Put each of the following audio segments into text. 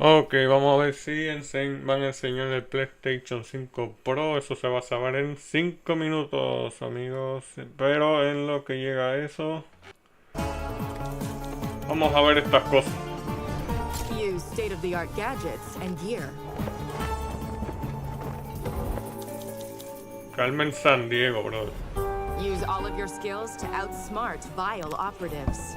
Ok, vamos a ver si van a enseñar el PlayStation 5 Pro. Eso se va a saber en 5 minutos, amigos. Pero en lo que llega a eso, vamos a ver estas cosas. Use state-of-the-art gadgets and gear. Carmen San Diego, brother. Use all of your skills to outsmart vile operatives.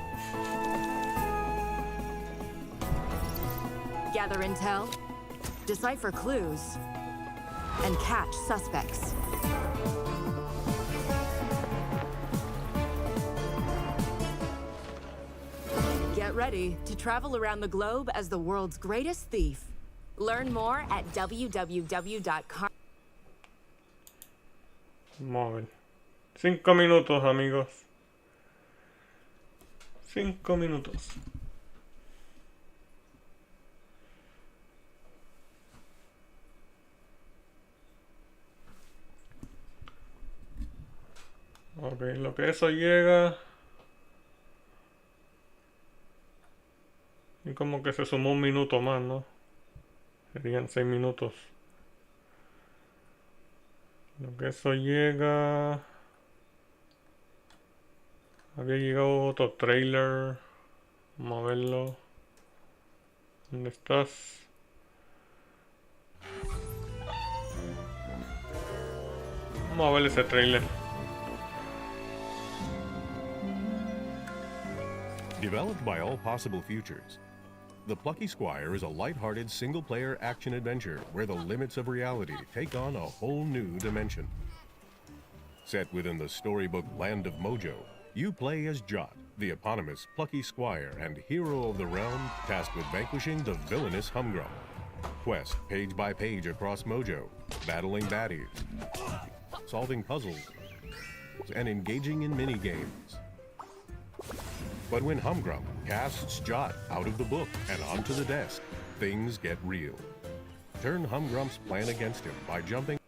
Gather intel, decipher clues, and catch suspects. Get ready to travel around the globe as the world's greatest thief. Learn more at www.car. Vamos a ver. 5 minutos, amigos. 5 minutos. Ok, lo que eso llega. Y como que se sumó un minuto más, ¿no? Serían 6 minutos. Lo que eso llega. Había llegado otro trailer. Vamos a verlo. ¿Dónde estás? Vamos a ver ese trailer. Developed by All Possible Futures, The Plucky Squire is a light-hearted single-player action adventure where the limits of reality take on a whole new dimension. Set within the storybook land of Mojo, you play as Jot, the eponymous Plucky Squire and hero of the realm tasked with vanquishing the villainous Humgrum. Quest page by page across Mojo, battling baddies, solving puzzles, and engaging in mini-games. But when Humgrum casts Jot out of the book and onto the desk, things get real. Turn Humgrum's plan against him by jumping.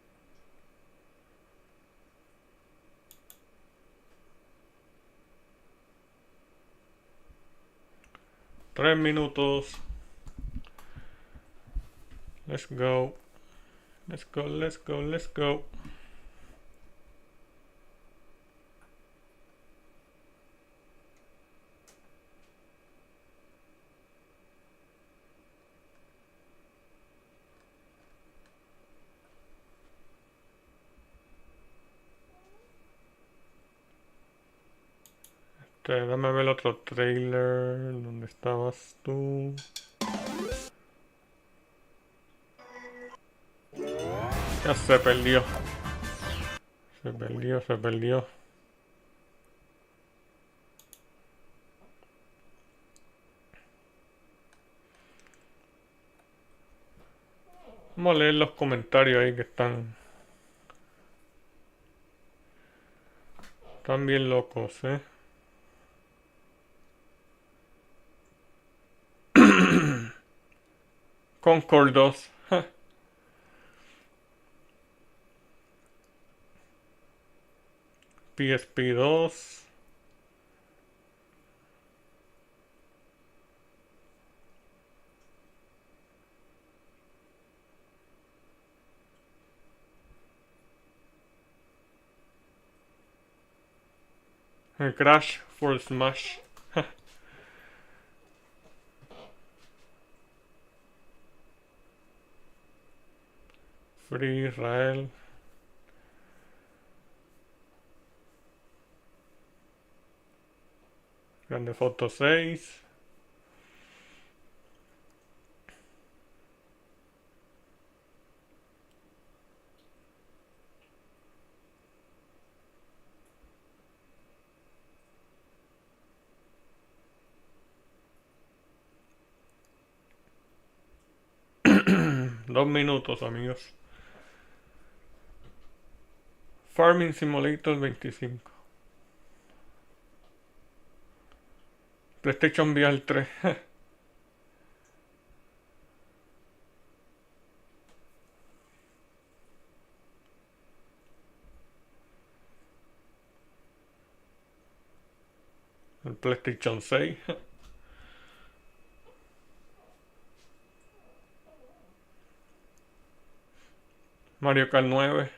3 minutos. Let's go. Let's go, let's go, let's go. Dame ver el otro trailer. ¿Dónde estabas tú? Ya se perdió. Se perdió, se perdió. Vamos a leer los comentarios ahí que están bien locos, ¿eh? Concord 2. PSP 2. Crash for Smash. Free Israel. Grande Foto 6. Dos minutos, amigos. Farming Simulator 25. PlayStation VR 3. El PlayStation 6. Mario Kart 9,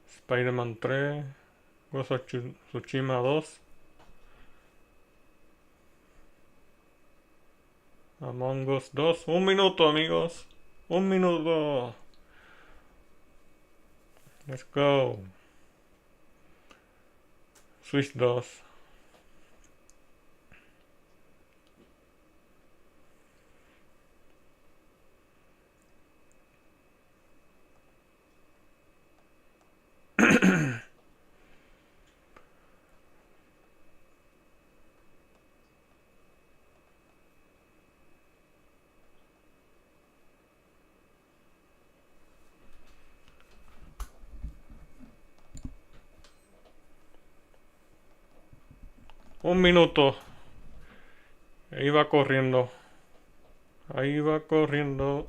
Spider-Man 3, Ghost of Tsushima 2, Among Us 2. Un minuto, amigos. Un minuto. Let's go. Switch 2. Un minuto. Ahí va corriendo. Ahí va corriendo.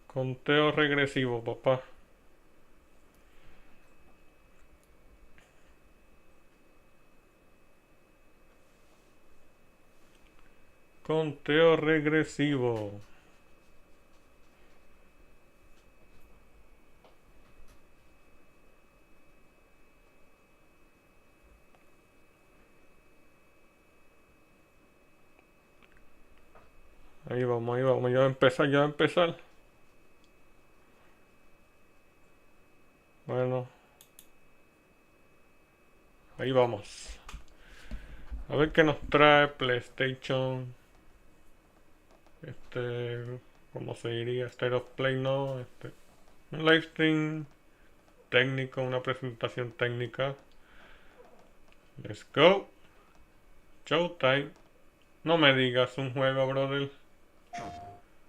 Conteo regresivo, papá. Conteo regresivo. Ahí vamos, ahí vamos. Ya va a empezar, ya va a empezar. Bueno. Ahí vamos. A ver qué nos trae PlayStation. ¿Cómo se diría? State of Play, no. Un live stream técnico, una presentación técnica. Let's go. Showtime. No me digas un juego, brother.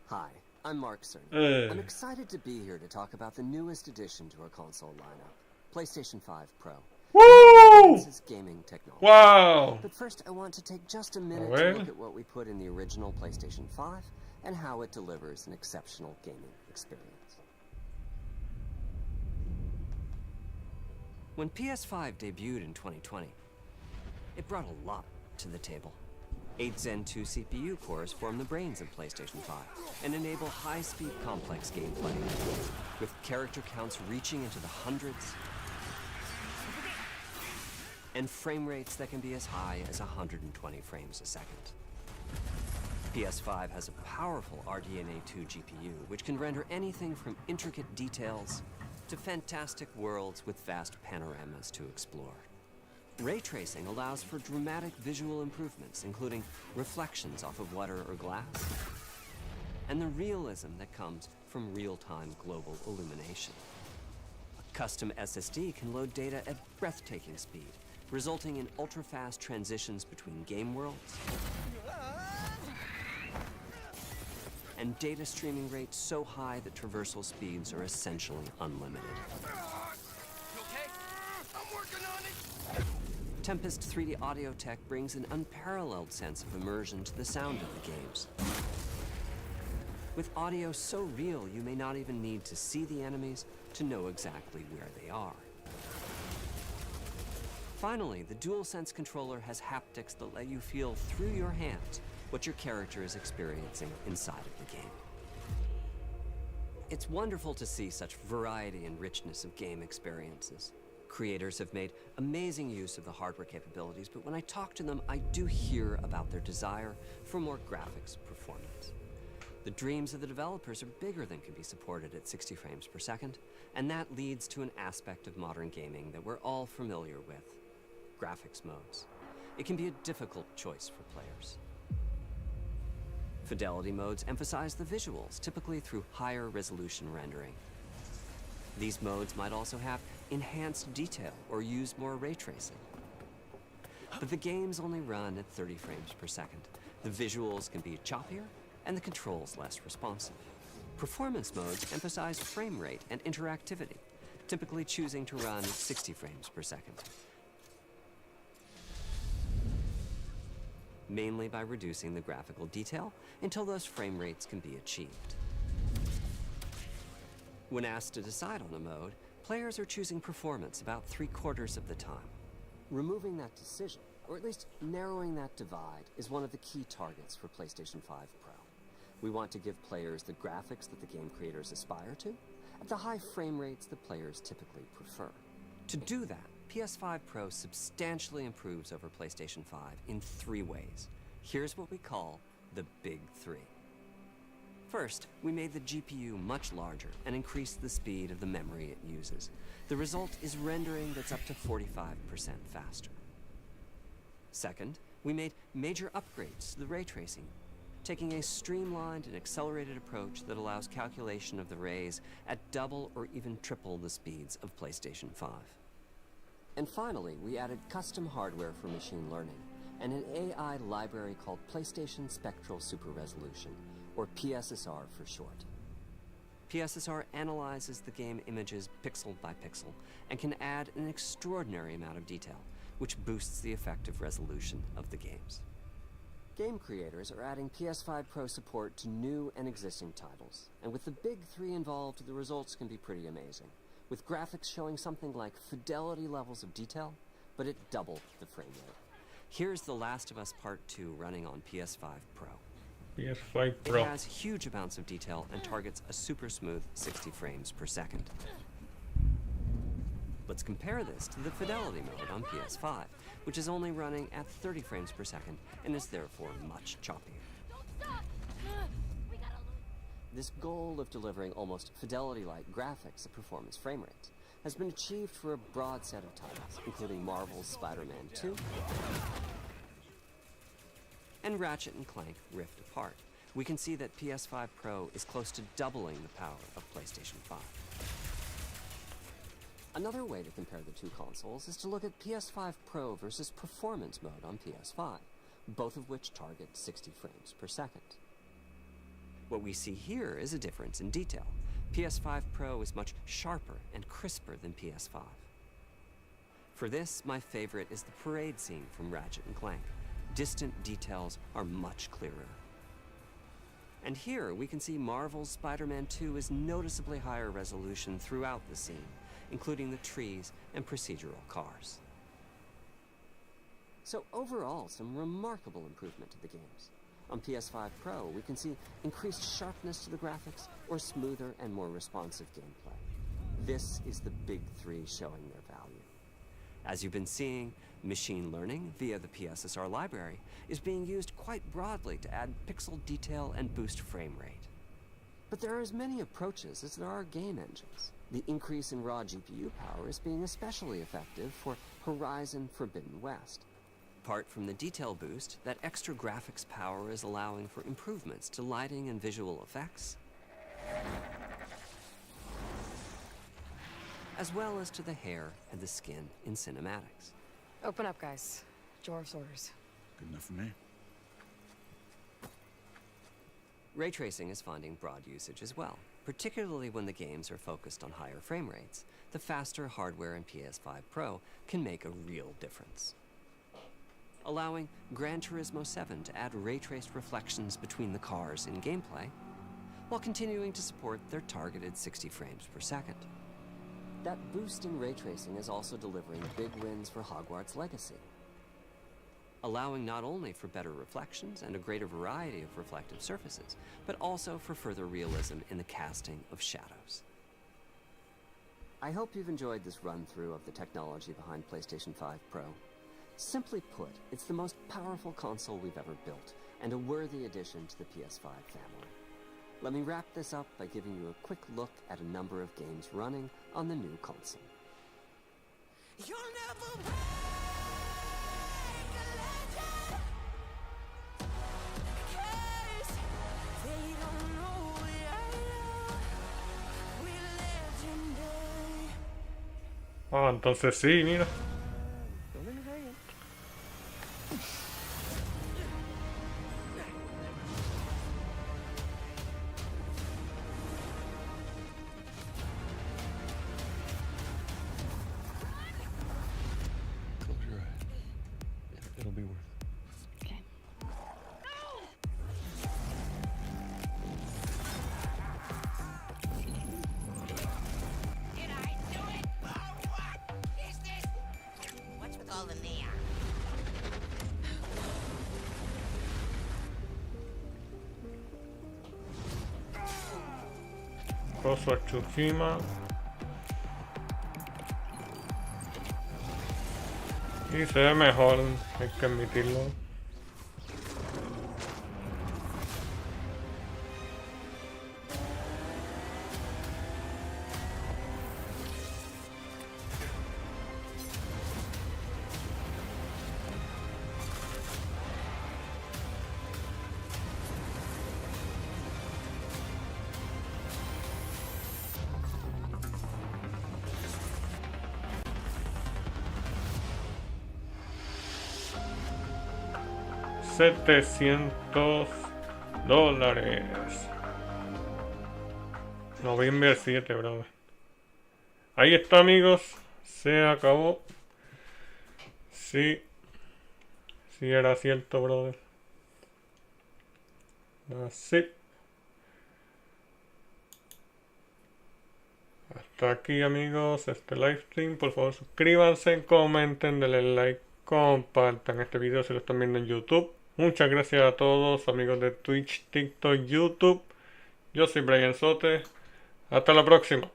Hi, I'm Mark Cerny. I'm excited to be here to talk about the newest addition to our console lineup, PlayStation 5 Pro. Woo! Advances gaming technology. Wow. But first, I want to take just a minute to look at what we put in the original PlayStation 5 and how it delivers an exceptional gaming experience. When PS5 debuted in 2020, it brought a lot to the table. 8 Zen 2 CPU cores form the brains of PlayStation 5 and enable high-speed complex gameplay, with character counts reaching into the hundreds and frame rates that can be as high as 120 frames a second. PS5 has a powerful RDNA 2 GPU, which can render anything from intricate details to fantastic worlds with vast panoramas to explore. Ray tracing allows for dramatic visual improvements, including reflections off of water or glass, and the realism that comes from real-time global illumination. A custom SSD can load data at breathtaking speed, resulting in ultra-fast transitions between game worlds and data streaming rates so high that traversal speeds are essentially unlimited. You okay? I'm working on it. Tempest 3D audio tech brings an unparalleled sense of immersion to the sound of the games. With audio so real, you may not even need to see the enemies to know exactly where they are. Finally, the DualSense controller has haptics that let you feel through your hands what your character is experiencing inside of the game. It's wonderful to see such variety and richness of game experiences. Creators have made amazing use of the hardware capabilities, but when I talk to them, I do hear about their desire for more graphics performance. The dreams of the developers are bigger than can be supported at 60 frames per second, and that leads to an aspect of modern gaming that we're all familiar with: graphics modes. It can be a difficult choice for players. Fidelity modes emphasize the visuals, typically through higher resolution rendering. These modes might also have enhanced detail or use more ray tracing. But the games only run at 30 frames per second. The visuals can be choppier and the controls less responsive. Performance modes emphasize frame rate and interactivity, typically choosing to run at 60 frames per second, mainly by reducing the graphical detail until those frame rates can be achieved. When asked to decide on a mode, players are choosing performance about 3/4 of the time. Removing that decision, or at least narrowing that divide, is one of the key targets for PlayStation 5 Pro. We want to give players the graphics that the game creators aspire to, at the high frame rates that players typically prefer. To do that, PS5 Pro substantially improves over PlayStation 5 in 3 ways. Here's what we call the Big 3. First, we made the GPU much larger and increased the speed of the memory it uses. The result is rendering that's up to 45% faster. Second, we made major upgrades to the ray tracing, taking a streamlined and accelerated approach that allows calculation of the rays at double or even triple the speeds of PlayStation 5. And finally, we added custom hardware for machine learning and an AI library called PlayStation Spectral Super Resolution, or PSSR for short. PSSR analyzes the game images pixel by pixel and can add an extraordinary amount of detail, which boosts the effective resolution of the games. Game creators are adding PS5 Pro support to new and existing titles, and with the Big 3 involved, the results can be pretty amazing, with graphics showing something like fidelity levels of detail, but at double the frame rate. Here's The Last of Us Part 2 running on PS5 Pro. PS5 Pro. It has huge amounts of detail and targets a super smooth 60 frames per second. Let's compare this to the fidelity mode on PS5, which is only running at 30 frames per second and is therefore much choppier. This goal of delivering almost fidelity-like graphics at performance frame rates has been achieved for a broad set of titles, including Marvel's Spider-Man 2 and Ratchet & Clank Rift Apart. We can see that PS5 Pro is close to doubling the power of PlayStation 5. Another way to compare the two consoles is to look at PS5 Pro versus Performance mode on PS5, both of which target 60 frames per second. What we see here is a difference in detail. PS5 Pro is much sharper and crisper than PS5. For this, my favorite is the parade scene from Ratchet & Clank. Distant details are much clearer. And here we can see Marvel's Spider-Man 2 is noticeably higher resolution throughout the scene, including the trees and procedural cars. So overall, some remarkable improvement to the games. On PS5 Pro, we can see increased sharpness to the graphics or smoother and more responsive gameplay. This is the Big 3 showing their value. As you've been seeing, machine learning via the PSSR library is being used quite broadly to add pixel detail and boost frame rate. But there are as many approaches as there are game engines. The increase in raw GPU power is being especially effective for Horizon Forbidden West. Apart from the detail boost, that extra graphics power is allowing for improvements to lighting and visual effects, as well as to the hair and the skin in cinematics. Open up, guys. Dwarf's orders. Good enough for me. Ray tracing is finding broad usage as well, particularly when the games are focused on higher frame rates. The faster hardware in PS5 Pro can make a real difference. Allowing Gran Turismo 7 to add ray-traced reflections between the cars in gameplay, while continuing to support their targeted 60 frames per second. That boost in ray tracing is also delivering big wins for Hogwarts Legacy, allowing not only for better reflections and a greater variety of reflective surfaces, but also for further realism in the casting of shadows. I hope you've enjoyed this run-through of the technology behind PlayStation 5 Pro. Simply put, it's the most powerful console we've ever built, and a worthy addition to the PS5 family. Let me wrap this up by giving you a quick look at a number of games running on the new console. You'll never Ah, entonces sí, mira. close your eyes. It'll be worth it. Okay. Did I do it? Oh, what is this? What's with all the neon? Gozo a Tsushima. Y se ve mejor, hay que admitirlo. $700. Noviembre 7, brother. Ahí está, amigos. Se acabó. Sí. Sí era cierto, brother. Así. Hasta aquí, amigos, este live stream. Por favor, suscríbanse, comenten, denle like, compartan este video si lo están viendo en YouTube. Muchas gracias a todos, amigos de Twitch, TikTok, YouTube. Yo soy Brian Sote. Hasta la próxima.